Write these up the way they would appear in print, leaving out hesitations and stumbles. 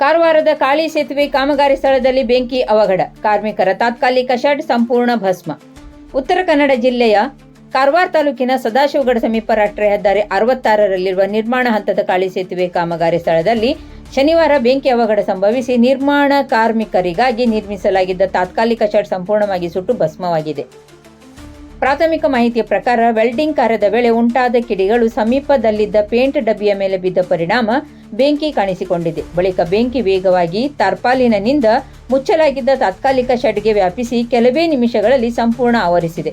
ಕಾರವಾರದ ಕಾಳಿ ಸೇತುವೆ ಕಾಮಗಾರಿ ಸ್ಥಳದಲ್ಲಿ ಬೆಂಕಿ ಅವಘಡ, ಕಾರ್ಮಿಕರ ತಾತ್ಕಾಲಿಕ ಶೆಡ್ ಸಂಪೂರ್ಣ ಭಸ್ಮ. ಉತ್ತರ ಕನ್ನಡ ಜಿಲ್ಲೆಯ ಕಾರವಾರ ತಾಲೂಕಿನ ಸದಾಶಿವಗಡ ಸಮೀಪ ರಾಷ್ಟ್ರೀಯ ಹೆದ್ದಾರಿ 66ರಲ್ಲಿರುವ ನಿರ್ಮಾಣ ಹಂತದ ಕಾಳಿ ಸೇತುವೆ ಕಾಮಗಾರಿ ಸ್ಥಳದಲ್ಲಿ ಶನಿವಾರ ಬೆಂಕಿ ಅವಘಡ ಸಂಭವಿಸಿ ನಿರ್ಮಾಣ ಕಾರ್ಮಿಕರಿಗಾಗಿ ನಿರ್ಮಿಸಲಾಗಿದ್ದ ತಾತ್ಕಾಲಿಕ ಶೆಡ್ ಸಂಪೂರ್ಣವಾಗಿ ಸುಟ್ಟು ಭಸ್ಮವಾಗಿದೆ. ಪ್ರಾಥಮಿಕ ಮಾಹಿತಿಯ ಪ್ರಕಾರ ವೆಲ್ಡಿಂಗ್ ಕಾರ್ಯದ ವೇಳೆ ಉಂಟಾದ ಕಿಡಿಗಳು ಸಮೀಪದಲ್ಲಿದ್ದ ಪೇಂಟ್ ಡಬ್ಬಿಯ ಮೇಲೆ ಬಿದ್ದ ಪರಿಣಾಮ ಬೆಂಕಿ ಕಾಣಿಸಿಕೊಂಡಿದೆ. ಬಳಿಕ ಬೆಂಕಿ ವೇಗವಾಗಿ ತಾರ್ಪಾಲಿನಿಂದ ಮುಚ್ಚಲಾಗಿದ್ದ ತಾತ್ಕಾಲಿಕ ಶೆಡ್ಗೆ ವ್ಯಾಪಿಸಿ ಕೆಲವೇ ನಿಮಿಷಗಳಲ್ಲಿ ಸಂಪೂರ್ಣ ಆವರಿಸಿದೆ.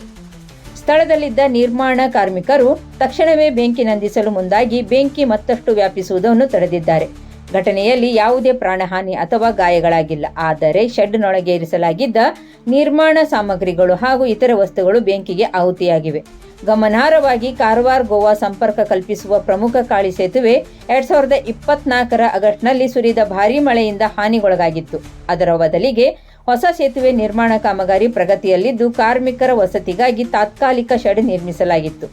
ಸ್ಥಳದಲ್ಲಿದ್ದ ನಿರ್ಮಾಣ ಕಾರ್ಮಿಕರು ತಕ್ಷಣವೇ ಬೆಂಕಿ ನಂದಿಸಲು ಮುಂದಾಗಿ ಬೆಂಕಿ ಮತ್ತಷ್ಟು ವ್ಯಾಪಿಸುವುದನ್ನು ತಡೆದಿದ್ದಾರೆ. ಘಟನೆಯಲ್ಲಿ ಯಾವುದೇ ಪ್ರಾಣಹಾನಿ ಅಥವಾ ಗಾಯಗಳಾಗಿಲ್ಲ. ಆದರೆ ಶೆಡ್ನೊಳಗೆ ಇರಿಸಲಾಗಿದ್ದ ನಿರ್ಮಾಣ ಸಾಮಗ್ರಿಗಳು ಹಾಗೂ ಇತರ ವಸ್ತುಗಳು ಬೆಂಕಿಗೆ ಆಹುತಿಯಾಗಿವೆ. ಗಮನಾರ್ಹವಾಗಿ ಕಾರವಾರ ಗೋವಾ ಸಂಪರ್ಕ ಕಲ್ಪಿಸುವ ಪ್ರಮುಖ ಕಾಳಿ ಸೇತುವೆ 2024ರ ಆಗಸ್ಟ್ನಲ್ಲಿ ಸುರಿದ ಭಾರೀ ಮಳೆಯಿಂದ ಹಾನಿಗೊಳಗಾಗಿತ್ತು. ಅದರ ಬದಲಿಗೆ ಹೊಸ ಸೇತುವೆ ನಿರ್ಮಾಣ ಕಾಮಗಾರಿ ಪ್ರಗತಿಯಲ್ಲಿದ್ದು ಕಾರ್ಮಿಕರ ವಸತಿಗಾಗಿ ತಾತ್ಕಾಲಿಕ ಶೆಡ್ ನಿರ್ಮಿಸಲಾಗಿತ್ತು.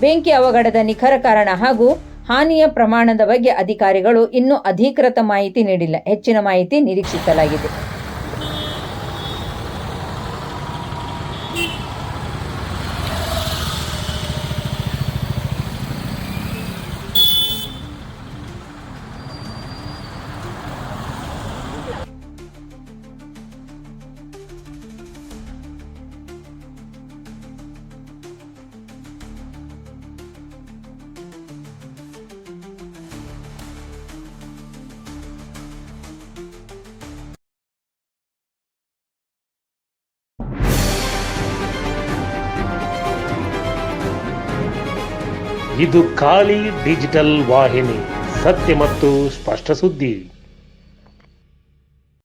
ಬೆಂಕಿ ಅವಘಡದ ನಿಖರ ಕಾರಣ ಹಾಗೂ ಹಾನಿಯ ಪ್ರಮಾಣದ ಬಗ್ಗೆ ಅಧಿಕಾರಿಗಳು ಇನ್ನೂ ಅಧಿಕೃತ ಮಾಹಿತಿ ನೀಡಿಲ್ಲ. ಹೆಚ್ಚಿನ ಮಾಹಿತಿ ನಿರೀಕ್ಷಿಸಲಾಗಿದೆ. ಇದು ಖಾಲಿ ಡಿಜಿಟಲ್ ವಾಹಿನಿ, ಸತ್ಯ ಮತ್ತು ಸ್ಪಷ್ಟ ಸುದ್ದಿ.